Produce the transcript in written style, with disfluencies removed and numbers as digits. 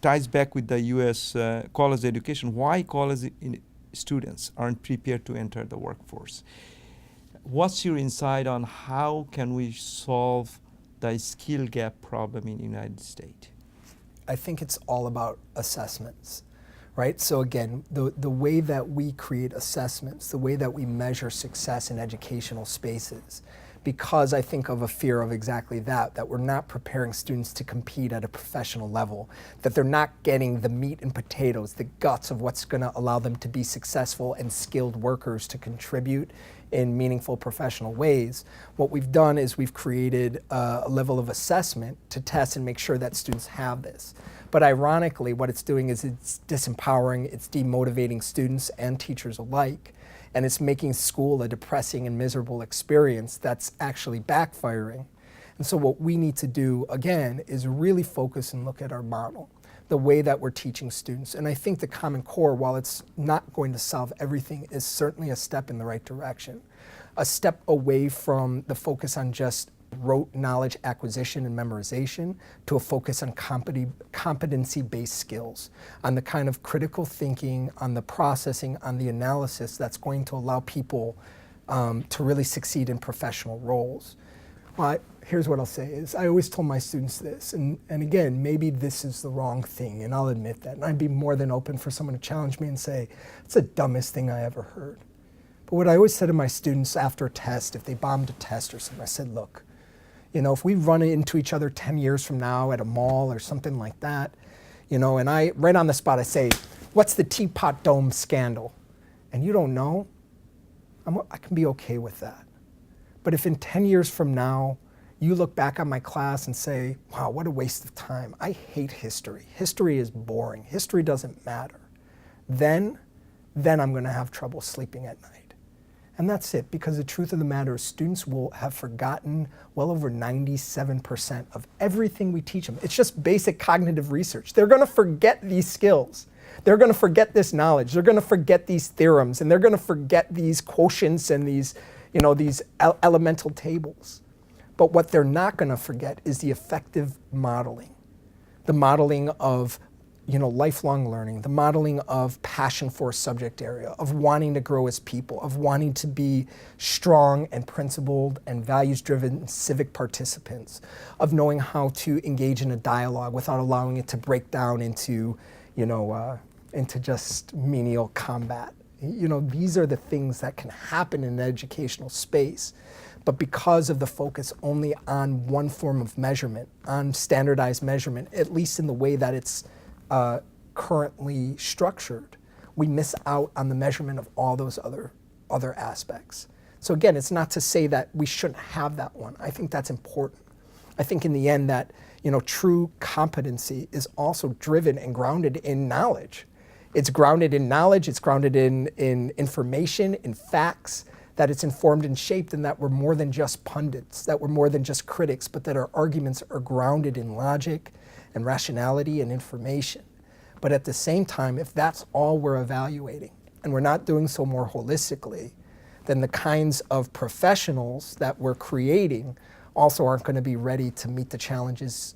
ties back with the U.S. College education. Why college students aren't prepared to enter the workforce? What's your insight on how can we solve the skill gap problem in the United States? I think it's all about assessments, right? So again, the way that we create assessments, the way that we measure success in educational spaces, because I think of a fear of exactly that we're not preparing students to compete at a professional level, that they're not getting the meat and potatoes, the guts of what's going to allow them to be successful and skilled workers to contribute in meaningful professional ways. What we've done is we've created a level of assessment to test and make sure that students have this. But ironically, what it's doing is it's disempowering, it's demotivating students and teachers alike, and it's making school a depressing and miserable experience that's actually backfiring. And so what we need to do, again, is really focus and look at our model, the way that we're teaching students. And I think the Common Core, while it's not going to solve everything, is certainly a step in the right direction. A step away from the focus on just rote knowledge acquisition and memorization to a focus on competency-based skills, on the kind of critical thinking, on the processing, on the analysis that's going to allow people to really succeed in professional roles. Well, here's what I'll say is, I always told my students this, and again, maybe this is the wrong thing, and I'll admit that, and I'd be more than open for someone to challenge me and say, it's the dumbest thing I ever heard. But what I always said to my students after a test, if they bombed a test or something, I said, look, you know, if we run into each other 10 years from now at a mall or something like that, you know, and I, right on the spot, I say, what's the Teapot Dome scandal? And you don't know, I can be okay with that. But if in 10 years from now, you look back on my class and say, wow, what a waste of time. I hate history. History is boring. History doesn't matter. Then I'm going to have trouble sleeping at night. And that's it, because the truth of the matter is students will have forgotten well over 97% of everything we teach them. It's just basic cognitive research. They're going to forget these skills. They're going to forget this knowledge. They're going to forget these theorems, and they're going to forget these quotients and these, you know, these elemental tables. But what they're not going to forget is the effective modeling. The modeling of, you know, lifelong learning, the modeling of passion for a subject area, of wanting to grow as people, of wanting to be strong and principled and values-driven civic participants, of knowing how to engage in a dialogue without allowing it to break down into, you know, into just menial combat. You know, these are the things that can happen in an educational space. But because of the focus only on one form of measurement, on standardized measurement, at least in the way that it's currently structured, we miss out on the measurement of all those other aspects. So again, it's not to say that we shouldn't have that one. I think that's important. I think in the end that, you know, true competency is also driven and grounded in knowledge. It's grounded in knowledge, it's grounded in information, in facts, that it's informed and shaped, and that we're more than just pundits, that we're more than just critics, but that our arguments are grounded in logic and rationality and information. But at the same time, if that's all we're evaluating, and we're not doing so more holistically, then the kinds of professionals that we're creating also aren't going to be ready to meet the challenges